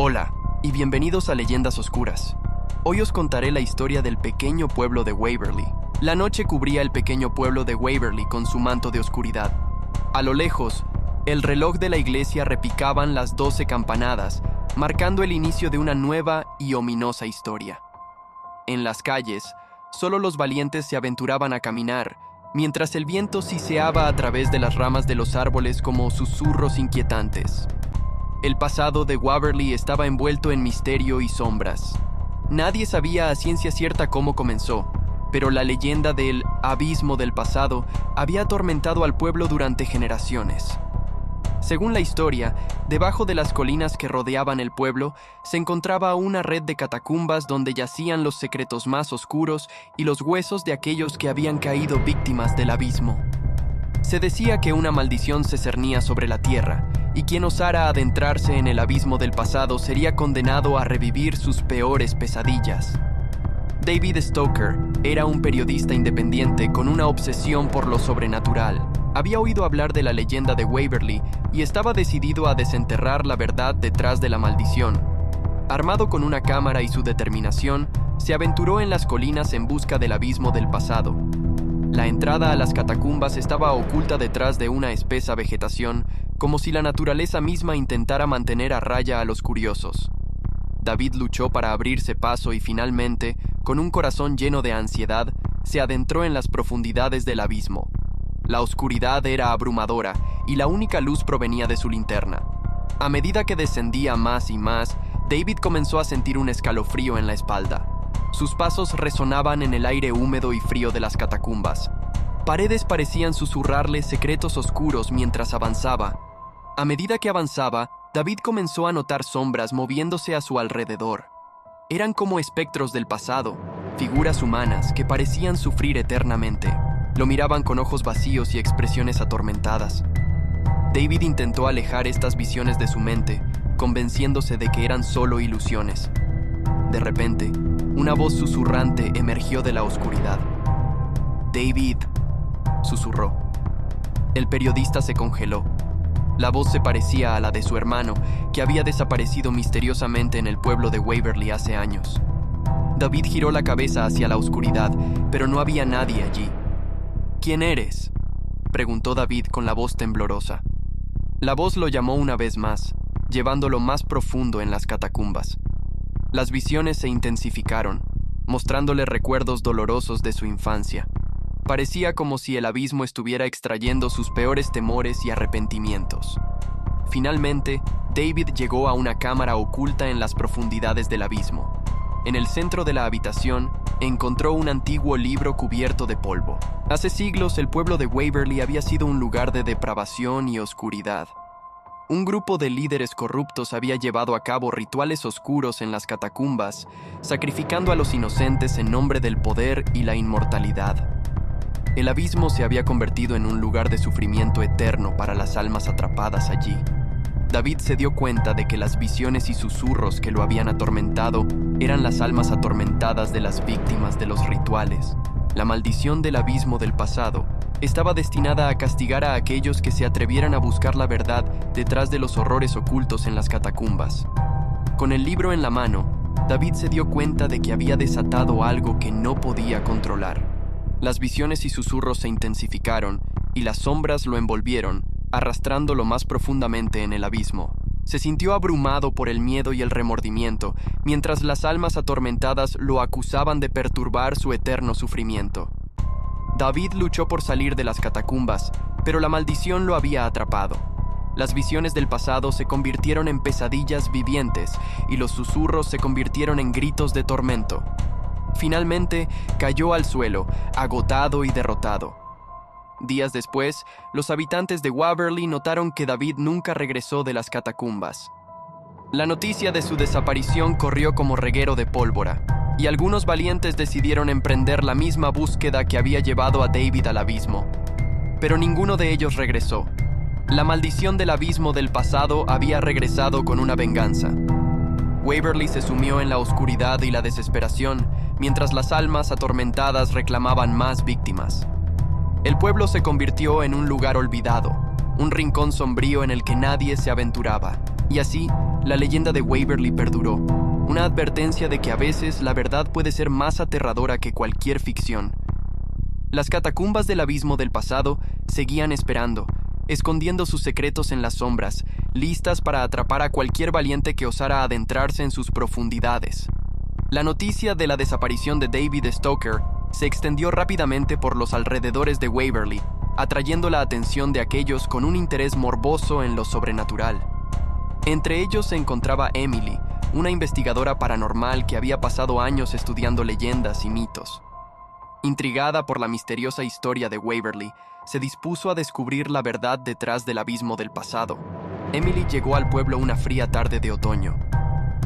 Hola, y bienvenidos a Leyendas Oscuras. Hoy os contaré la historia del pequeño pueblo de Waverly. La noche cubría el pequeño pueblo de Waverly con su manto de oscuridad. A lo lejos, el reloj de la iglesia repicaban las 12 campanadas, marcando el inicio de una nueva y ominosa historia. En las calles, solo los valientes se aventuraban a caminar, mientras el viento siseaba a través de las ramas de los árboles como susurros inquietantes. El pasado de Waverly estaba envuelto en misterio y sombras. Nadie sabía a ciencia cierta cómo comenzó, pero la leyenda del abismo del pasado había atormentado al pueblo durante generaciones. Según la historia, debajo de las colinas que rodeaban el pueblo se encontraba una red de catacumbas donde yacían los secretos más oscuros y los huesos de aquellos que habían caído víctimas del abismo. Se decía que una maldición se cernía sobre la tierra, y quien osara adentrarse en el abismo del pasado sería condenado a revivir sus peores pesadillas. David Stoker era un periodista independiente con una obsesión por lo sobrenatural. Había oído hablar de la leyenda de Waverly y estaba decidido a desenterrar la verdad detrás de la maldición. Armado con una cámara y su determinación, se aventuró en las colinas en busca del abismo del pasado. La entrada a las catacumbas estaba oculta detrás de una espesa vegetación, como si la naturaleza misma intentara mantener a raya a los curiosos. David luchó para abrirse paso y finalmente, con un corazón lleno de ansiedad, se adentró en las profundidades del abismo. La oscuridad era abrumadora y la única luz provenía de su linterna. A medida que descendía más y más, David comenzó a sentir un escalofrío en la espalda. Sus pasos resonaban en el aire húmedo y frío de las catacumbas. Paredes parecían susurrarle secretos oscuros mientras avanzaba. A medida que avanzaba, David comenzó a notar sombras moviéndose a su alrededor. Eran como espectros del pasado, figuras humanas que parecían sufrir eternamente. Lo miraban con ojos vacíos y expresiones atormentadas. David intentó alejar estas visiones de su mente, convenciéndose de que eran solo ilusiones. De repente, una voz susurrante emergió de la oscuridad. «David», susurró. El periodista se congeló. La voz se parecía a la de su hermano, que había desaparecido misteriosamente en el pueblo de Waverly hace años. David giró la cabeza hacia la oscuridad, pero no había nadie allí. «¿Quién eres?», preguntó David con la voz temblorosa. La voz lo llamó una vez más, llevándolo más profundo en las catacumbas. Las visiones se intensificaron, mostrándole recuerdos dolorosos de su infancia. Parecía como si el abismo estuviera extrayendo sus peores temores y arrepentimientos. Finalmente, David llegó a una cámara oculta en las profundidades del abismo. En el centro de la habitación, encontró un antiguo libro cubierto de polvo. Hace siglos, el pueblo de Waverly había sido un lugar de depravación y oscuridad. Un grupo de líderes corruptos había llevado a cabo rituales oscuros en las catacumbas, sacrificando a los inocentes en nombre del poder y la inmortalidad. El abismo se había convertido en un lugar de sufrimiento eterno para las almas atrapadas allí. David se dio cuenta de que las visiones y susurros que lo habían atormentado eran las almas atormentadas de las víctimas de los rituales. La maldición del abismo del pasado estaba destinada a castigar a aquellos que se atrevieran a buscar la verdad detrás de los horrores ocultos en las catacumbas. Con el libro en la mano, David se dio cuenta de que había desatado algo que no podía controlar. Las visiones y susurros se intensificaron y las sombras lo envolvieron, arrastrándolo más profundamente en el abismo. Se sintió abrumado por el miedo y el remordimiento, mientras las almas atormentadas lo acusaban de perturbar su eterno sufrimiento. David luchó por salir de las catacumbas, pero la maldición lo había atrapado. Las visiones del pasado se convirtieron en pesadillas vivientes y los susurros se convirtieron en gritos de tormento. Finalmente, cayó al suelo, agotado y derrotado. Días después, los habitantes de Waverly notaron que David nunca regresó de las catacumbas. La noticia de su desaparición corrió como reguero de pólvora, y algunos valientes decidieron emprender la misma búsqueda que había llevado a David al abismo. Pero ninguno de ellos regresó. La maldición del abismo del pasado había regresado con una venganza. Waverly se sumió en la oscuridad y la desesperación, mientras las almas atormentadas reclamaban más víctimas. El pueblo se convirtió en un lugar olvidado, un rincón sombrío en el que nadie se aventuraba, y así la leyenda de Waverly perduró, una advertencia de que a veces la verdad puede ser más aterradora que cualquier ficción. Las catacumbas del abismo del pasado seguían esperando, escondiendo sus secretos en las sombras, listas para atrapar a cualquier valiente que osara adentrarse en sus profundidades. La noticia de la desaparición de David Stoker se extendió rápidamente por los alrededores de Waverly, atrayendo la atención de aquellos con un interés morboso en lo sobrenatural. Entre ellos se encontraba Emily, una investigadora paranormal que había pasado años estudiando leyendas y mitos. Intrigada por la misteriosa historia de Waverly, se dispuso a descubrir la verdad detrás del abismo del pasado. Emily llegó al pueblo una fría tarde de otoño.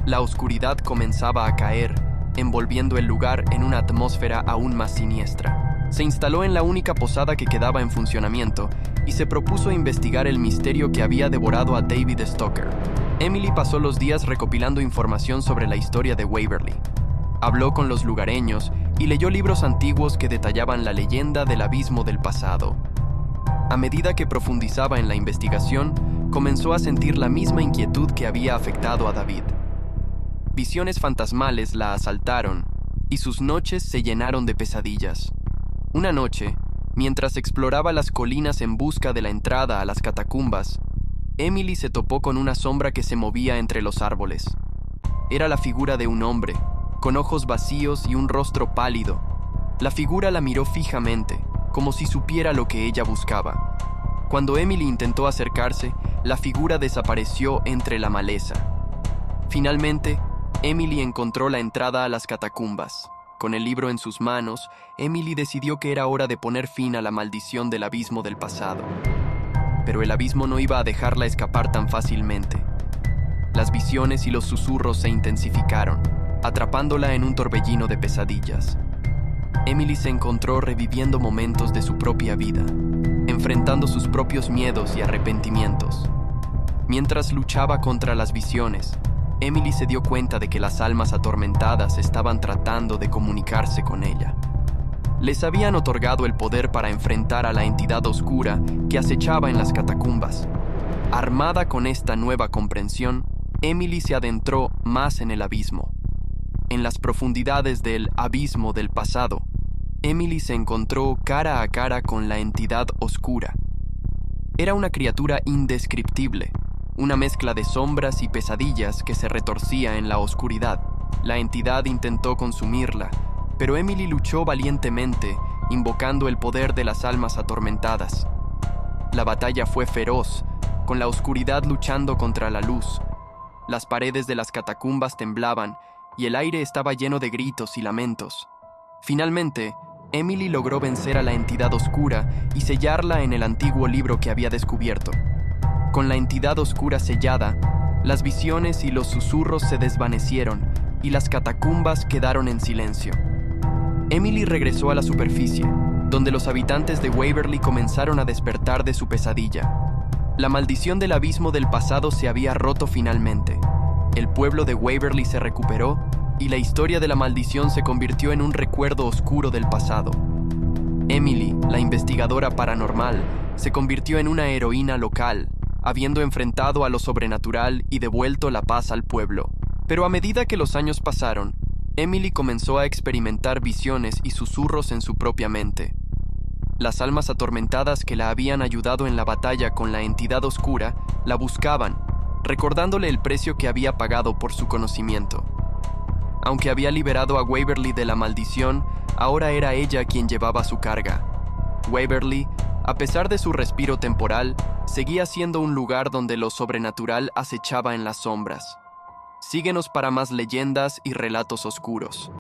La oscuridad comenzaba a caer, envolviendo el lugar en una atmósfera aún más siniestra. Se instaló en la única posada que quedaba en funcionamiento y se propuso investigar el misterio que había devorado a David Stoker. Emily pasó los días recopilando información sobre la historia de Waverly. Habló con los lugareños y leyó libros antiguos que detallaban la leyenda del abismo del pasado. A medida que profundizaba en la investigación, comenzó a sentir la misma inquietud que había afectado a David. Visiones fantasmales la asaltaron y sus noches se llenaron de pesadillas. Una noche, mientras exploraba las colinas en busca de la entrada a las catacumbas, Emily se topó con una sombra que se movía entre los árboles. Era la figura de un hombre, con ojos vacíos y un rostro pálido. La figura la miró fijamente, como si supiera lo que ella buscaba. Cuando Emily intentó acercarse, la figura desapareció entre la maleza. Finalmente, Emily encontró la entrada a las catacumbas. Con el libro en sus manos, Emily decidió que era hora de poner fin a la maldición del abismo del pasado. Pero el abismo no iba a dejarla escapar tan fácilmente. Las visiones y los susurros se intensificaron, atrapándola en un torbellino de pesadillas. Emily se encontró reviviendo momentos de su propia vida, enfrentando sus propios miedos y arrepentimientos. Mientras luchaba contra las visiones, Emily se dio cuenta de que las almas atormentadas estaban tratando de comunicarse con ella. Les habían otorgado el poder para enfrentar a la entidad oscura que acechaba en las catacumbas. Armada con esta nueva comprensión, Emily se adentró más en el abismo. En las profundidades del abismo del pasado, Emily se encontró cara a cara con la entidad oscura. Era una criatura indescriptible, una mezcla de sombras y pesadillas que se retorcía en la oscuridad. La entidad intentó consumirla, pero Emily luchó valientemente, invocando el poder de las almas atormentadas. La batalla fue feroz, con la oscuridad luchando contra la luz. Las paredes de las catacumbas temblaban y el aire estaba lleno de gritos y lamentos. Finalmente, Emily logró vencer a la entidad oscura y sellarla en el antiguo libro que había descubierto. Con la entidad oscura sellada, las visiones y los susurros se desvanecieron y las catacumbas quedaron en silencio. Emily regresó a la superficie, donde los habitantes de Waverly comenzaron a despertar de su pesadilla. La maldición del abismo del pasado se había roto finalmente. El pueblo de Waverly se recuperó y la historia de la maldición se convirtió en un recuerdo oscuro del pasado. Emily, la investigadora paranormal, se convirtió en una heroína local, habiendo enfrentado a lo sobrenatural y devuelto la paz al pueblo. Pero a medida que los años pasaron, Emily comenzó a experimentar visiones y susurros en su propia mente. Las almas atormentadas que la habían ayudado en la batalla con la entidad oscura la buscaban, recordándole el precio que había pagado por su conocimiento. Aunque había liberado a Waverly de la maldición, ahora era ella quien llevaba su carga. Waverly, a pesar de su respiro temporal, seguía siendo un lugar donde lo sobrenatural acechaba en las sombras. Síguenos para más leyendas y relatos oscuros.